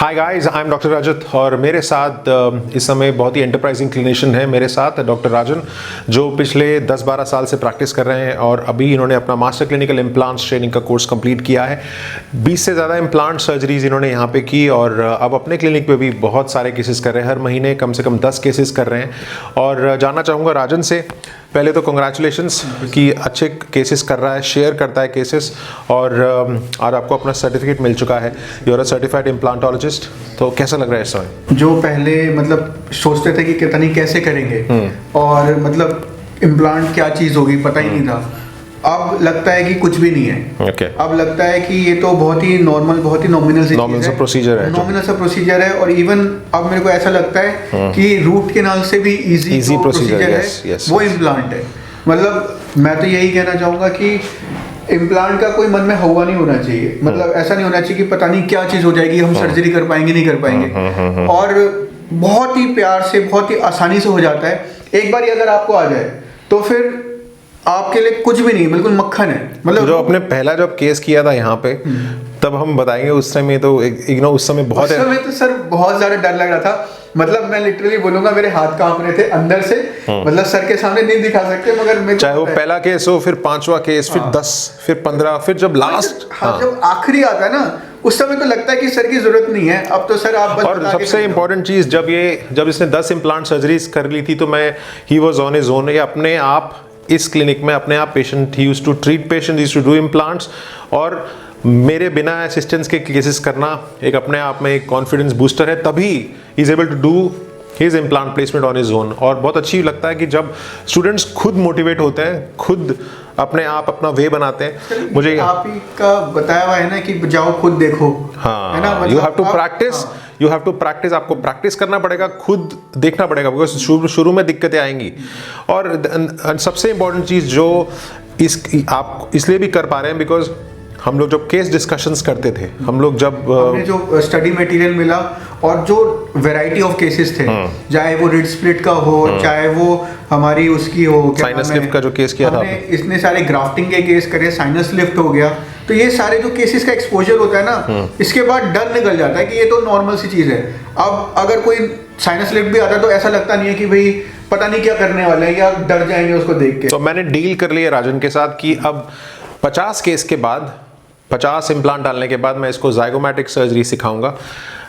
Hi guys, I am doctor Rajat और मेरे साथ इस समय बहुत ही एंटरप्राइजिंग क्लिनिशियन है मेरे साथ डॉक्टर राजन, जो पिछले 10-12 साल से प्रैक्टिस कर रहे हैं और अभी इन्होंने अपना मास्टर क्लिनिकल इम्प्लांट्स ट्रेनिंग का कोर्स कंप्लीट किया है। 20 से ज़्यादा इम्प्लांट सर्जरीज इन्होंने यहाँ पे की और अब अपने क्लिनिक पे भी बहुत सारे केसेस कर रहे हैं। हर महीने कम से कम 10 केसेस कर रहे हैं। और जानना चाहूँगा राजन से, पहले तो कंग्रेचुलेशंस कि अच्छे केसेस कर रहा है, शेयर करता है केसेस और आपको अपना सर्टिफिकेट मिल चुका है। You are a certified implantologist. तो कैसा लग रहा है इस समय? जो पहले मतलब सोचते थे कि पता नहीं कैसे करेंगे और मतलब इम्प्लांट क्या चीज़ होगी पता ही नहीं था, अब लगता है कि कुछ भी नहीं है। अब लगता है कि ये तो बहुत ही नॉर्मल, बहुत ही नॉमिनल सा प्रोसीजर है और इवन अब मेरे को ऐसा लगता है कि रूट केनाल से भी इजी प्रोसीजर है, वो इम्प्लांट है। मतलब मैं तो यही कहना चाहूँगा कि इम्प्लांट का कोई मन में हवा नहीं होना चाहिए। मतलब ऐसा नहीं होना चाहिए कि पता नहीं क्या चीज़ हो जाएगी, हम सर्जरी कर पाएंगे नहीं कर पाएंगे। और बहुत ही प्यार से, बहुत ही आसानी से हो जाता है। एक बार अगर आपको आ जाए तो फिर आपके लिए कुछ भी नहीं, बिल्कुल मक्खन है। मतलब जो आपने पहला जब केस किया था यहाँ पे, तब हम बताएंगे उस समय तो उस समय तो सर बहुत ज्यादा डर लग रहा था। मतलब मैं लिटरली बोलूंगा मेरे हाथ कांप रहे थे अंदर से। मतलब सर के सामने नहीं दिखा सकते, मगर चाहे वो पहला केस हो, फिर 5वां केस, फिर 10, फिर 15, फिर जब लास्ट जब आखिरी आता है ना, उस समय तो लगता है कि सर की जरूरत नहीं है, अब तो सर आप बस। और सबसे इम्पोर्टेंट चीज, जब इसने 10 इम्प्लांट सर्जरीज कर ली थी तो he was on his own. ये अपने आप इस क्लिनिक में अपने आप patient, he used to treat patient, he used to do implants. और मेरे बिना असिस्टेंस के केसेस करना एक अपने आप में एक कॉन्फिडेंस बूस्टर है। तभी he is able to do his implant placement on his own. और बहुत अच्छी लगता है कि जब स्टूडेंट्स खुद मोटिवेट होते हैं, खुद अपने आप अपना वे बनाते हैं। मुझे आप ही का बताया हुआ है ना कि जाओ खुद देखो, हाँ, है ना? मतलब you have to practise, you have to practise. आपको प्रैक्टिस करना पड़ेगा, खुद देखना पड़ेगा, बिकॉज शुरू में दिक्कतें आएंगी। और सबसे इंपॉर्टेंट चीज जो आप इसलिए भी कर पा रहे हैं बिकॉज हम लोग जब केस डिस्कशंस करते थे, हम लोग जब हमें जो स्टडी मटेरियल मिला और जो वैरायटी ऑफ केसेस थे, चाहे वो रिड स्प्लिट का हो, चाहे वो हमारी उसकी हो, साइनस लिफ्ट का जो केस किया था, इतने सारे ग्राफ्टिंग के केस करे, साइनस लिफ्ट हो गया। तो ये सारे जो केसेस का एक्सपोजर होता है ना, इसके बाद डर निकल जाता है कि ये तो नॉर्मल सी चीज है। अब अगर कोई साइनस लिफ्ट भी आता है तो ऐसा लगता नहीं है कि भाई पता नहीं क्या करने वाला है या डर जाएंगे उसको देख के। तो मैंने डील कर लिया राजन के साथ कि अब 50 केस के बाद, 50 इम्प्लांट डालने के बाद मैं इसको जाइगोमैटिक सर्जरी सिखाऊंगा।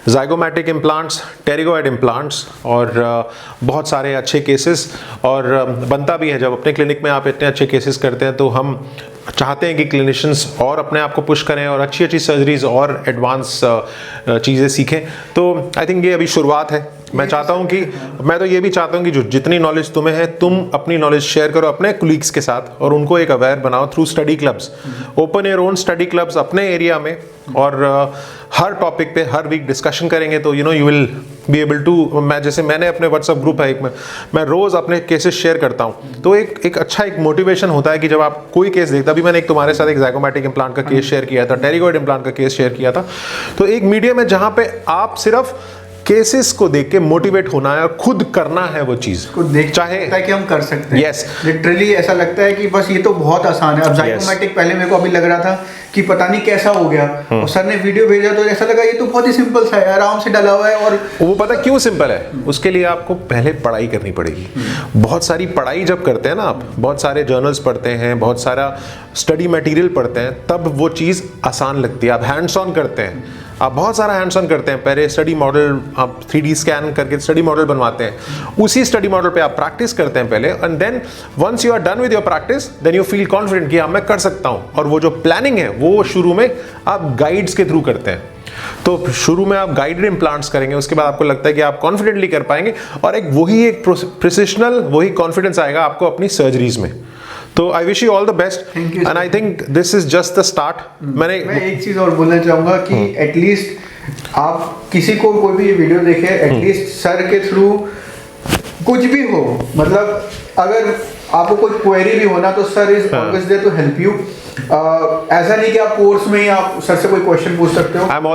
जाइगोमैटिक इम्प्लांट्स, टेरिगोइड इम्प्लांट्स और बहुत सारे अच्छे केसेस। और बनता भी है, जब अपने क्लिनिक में आप इतने अच्छे केसेस करते हैं तो हम चाहते हैं कि क्लिनिशियंस और अपने आप को पुश करें और अच्छी अच्छी सर्जरीज और एडवांस चीज़ें सीखें। तो आई थिंक ये अभी शुरुआत है। मैं तो ये भी चाहता हूँ कि जो जितनी नॉलेज तुम्हें है, तुम अपनी नॉलेज शेयर करो अपने कुलीग्स के साथ और उनको एक अवेयर बनाओ through study clubs. Open your own study clubs अपने एरिया में और हर टॉपिक पे हर वीक डिस्कशन करेंगे तो you will be able to. मैंने अपने व्हाट्सएप ग्रुप है एक में, मैं रोज अपने केसेस शेयर करता हूँ। तो एक अच्छा एक मोटिवेशन होता है कि जब आप कोई केस देखते, अभी मैंने तुम्हारे साथ एक जाइगोमैटिक इम्प्लांट का केस शेयर किया था, टेरिगोइड इम्प्लांट का केस शेयर किया था। तो एक मीडियम है जहाँ पे आप सिर्फ केसेस को देख के मोटिवेट होना है और खुद करना है वो चीज को देख, चाहे कि हम कर सकते हैं। यस, लिटरली ऐसा लगता है कि बस ये तो बहुत आसान है। अब जाइगोमैटिक पहले मेरे को अभी लग रहा था कि पता नहीं कैसा हो गया, और सर ने वीडियो भेजा तो ऐसा लगा ये तो बहुत ही सिंपल सा है, आराम से डला हुआ है। और वो पता क्यों सिंपल है? उसके लिए आपको पहले पढ़ाई करनी पड़ेगी। बहुत सारी पढ़ाई जब करते हैं ना आप, बहुत सारे जर्नल्स पढ़ते हैं, बहुत सारा स्टडी मटेरियल पढ़ते हैं, तब वो चीज़ आसान लगती है। आप हैंड्स ऑन करते हैं, आप बहुत सारा हैंड्स ऑन करते हैं। पहले स्टडी मॉडल आप 3D स्कैन करके स्टडी मॉडल बनवाते हैं, उसी स्टडी मॉडल पे आप प्रैक्टिस करते हैं पहले, and then once you are done with your practice then you feel confident कि हाँ मैं कर सकता हूँ। और वो जो प्लानिंग है वो शुरू में आप गाइड्स के थ्रू करते हैं। तो शुरू में आप गाइडेड इम्प्लांट्स करेंगे, उसके बाद आपको लगता है कि आप कॉन्फिडेंटली कर पाएंगे और एक प्रिसिशनल वही कॉन्फिडेंस आएगा आपको अपनी सर्जरीज में। तो I wish you all the best and I think this is just the start. मैं एक चीज और बोलना चाहूंगा कि एटलीस्ट आप किसी को कोई भी वीडियो देखे, एटलीस्ट सर के थ्रू कुछ भी हो, मतलब अगर आपको कोई क्वेरी भी होना तो sir is always there to help you. ऐसा नहीं कि आप कोर्स में ही आप सर से कोई क्वेश्चन पूछ सकते हो। I am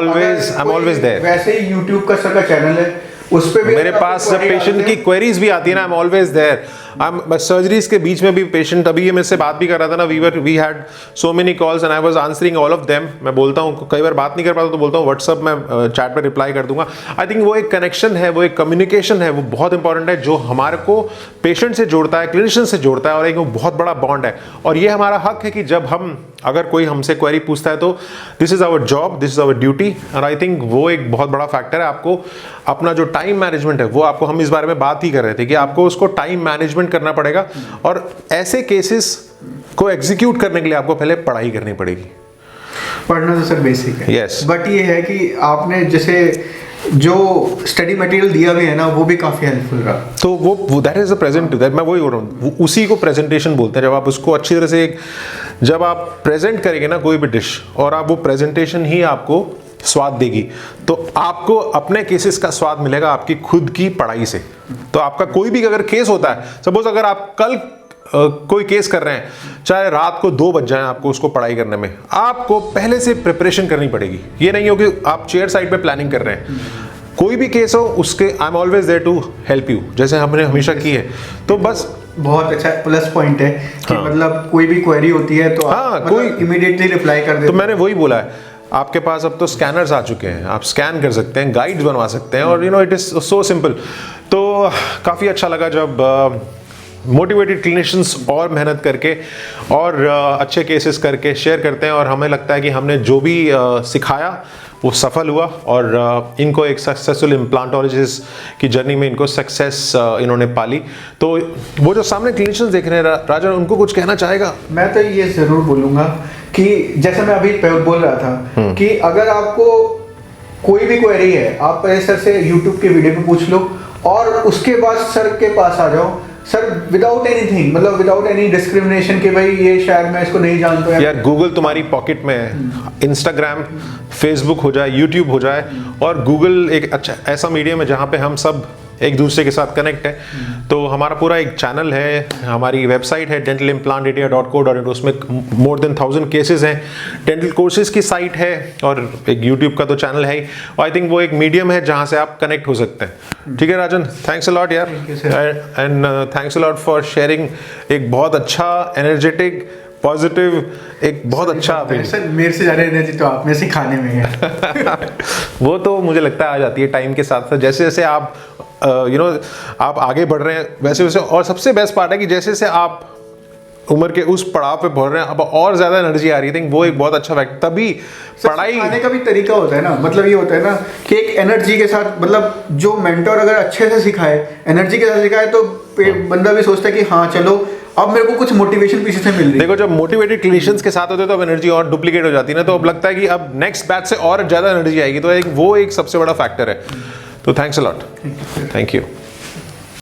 always there. वैसे ही यूट्यूब का सर का चैनल है, उस पे भी मेरे पास पेशेंट की क्वेरीज भी आती है ना, I am always there. Surgeries के बीच में भी पेशेंट, अभी ये मेरे से बात भी कर रहा था ना, we had so many calls and I was answering all of them. मैं बोलता हूँ, कई बार बात नहीं कर पाता तो बोलता हूँ व्हाट्सअप में चैट पे रिप्लाई कर दूंगा। आई थिंक वो एक कनेक्शन है, वो एक कम्युनिकेशन है, वो बहुत इंपॉर्टेंट है, जो हमारे को पेशेंट से जोड़ता है, क्लिनिशियन से जोड़ता है, और एक बहुत बड़ा बॉन्ड है। और ये हमारा हक है कि जब हम, अगर कोई हमसे क्वेरी पूछता है तो this is our job, this is our duty. And I think वो एक बहुत बड़ा फैक्टर है। आपको अपना जो टाइम मैनेजमेंट है, वो आपको, हम इस बारे में बात ही कर रहे थे कि आपको उसको टाइम मैनेजमेंट करना पड़ेगा, और ऐसे केसेस को एग्जीक्यूट करने के लिए आपको पहले पढ़ाई करनी पड़ेगी। पढ़ना तो सर बेसिक है, यस, बट ये है कि आपने जैसे जो स्टडी मटेरियल दिया भी है ना, वो भी काफ़ी हेल्पफुल रहा। तो वो दैट इज अ प्रेजेंट, मैं वही बोल रहा हूँ, उसी को प्रेजेंटेशन बोलते हैं। जब आप उसको अच्छी तरह से, जब आप प्रेजेंट करेंगे ना कोई भी डिश, और आप वो प्रेजेंटेशन ही आपको स्वाद देगी, तो आपको अपने केसेस का स्वाद मिलेगा आपकी खुद की पढ़ाई से। तो आपका कोई भी अगर केस होता है, सपोज अगर आप कल कोई केस कर रहे हैं, चाहे रात को 2 बज जाए आपको उसको पढ़ाई करने में, आपको पहले से प्रिपरेशन करनी पड़ेगी। ये नहीं हो कि आप चेयर साइड पे प्लानिंग कर रहे हैं। कोई भी केस हो उसके, I am always there to help you, जैसे हमने हमेशा की है। तो बस बहुत अच्छा प्लस पॉइंट है कि मतलब कोई भी क्वेरी होती है तो कोई इमीडिएटली रिप्लाई कर देते। तो मैंने वही बोला है, आपके पास अब तो स्कैनर्स आ चुके हैं, आप स्कैन कर सकते हैं, गाइड्स बनवा सकते हैं, और you know it is so simple. तो काफ़ी अच्छा लगा जब मोटिवेटेड क्लिनिशियंस और मेहनत करके और अच्छे केसेस करके शेयर करते हैं, और हमें लगता है कि हमने जो भी सिखाया वो सफल हुआ, और इनको एक सक्सेसफुल इम्प्लांटोलॉजिस्ट की जर्नी में इनको सक्सेस इन्होंने पाली। तो वो जो सामने क्लिनिशियंस देख रहे हैं राजन, उनको कुछ कहना चाहेगा? मैं तो ये ज़रूर बोलूँगा कि जैसे मैं अभी बोल रहा था कि अगर आपको कोई भी क्वेरी है, आप पहले सर से यूट्यूब के वीडियो पे पूछ लो, और उसके बाद सर के पास आ जाओ, सर विदाउट एनीथिंग, मतलब विदाउट एनी डिस्क्रिमिनेशन कि भाई ये शायद मैं इसको नहीं जानता। यार गूगल तुम्हारी पॉकेट में है, इंस्टाग्राम, फेसबुक हो जाए, यूट्यूब हो जाए, और गूगल एक अच्छा ऐसा मीडियम है जहाँ पे हम सब एक दूसरे के साथ कनेक्ट है। तो हमारा पूरा एक चैनल है, हमारी वेबसाइट है dentalimplantindia.co.in, उसमें मोर देन 1000 केसेस हैं, डेंटल कोर्सेज की साइट है, और एक यूट्यूब का तो चैनल है ही। आई थिंक वो एक मीडियम है जहाँ से आप कनेक्ट हो सकते हैं। ठीक है राजन, थैंक्स अ लॉट यार, and thanks a lot for sharing एक बहुत अच्छा एनर्जेटिक पॉजिटिव, एक बहुत अच्छा सर मेरे से ज़्यादा एनर्जी तो आप में सिखाने में है। वो तो मुझे लगता है आ जाती है टाइम के साथ साथ, जैसे जैसे आप आप आगे बढ़ रहे हैं वैसे वैसे। और सबसे बेस्ट पार्ट है कि जैसे जैसे आप उम्र के उस पड़ाव पे बढ़ रहे हैं, अब और ज्यादा एनर्जी आ रही है। वो एक बहुत अच्छा फैक्ट, तभी पढ़ाई आने का भी तरीका होता है ना, मतलब ये होता है ना कि एक एनर्जी के साथ, मतलब जो मेंटर अगर अच्छे से सिखाए, एनर्जी के साथ सिखाए, तो बंदा भी सोचता है कि हाँ चलो अब मेरे को कुछ मोटिवेशन पीछे से मिल रही है। देखो जब मोटिवेटेड क्लिनिशियंस के साथ होते हैं तो अब एनर्जी और डुप्लीकेट हो जाती है ना, तो अब लगता है कि अब नेक्स्ट बैच से और ज्यादा एनर्जी आएगी। तो वो एक सबसे बड़ा फैक्टर है। तो thanks a lot, thank you.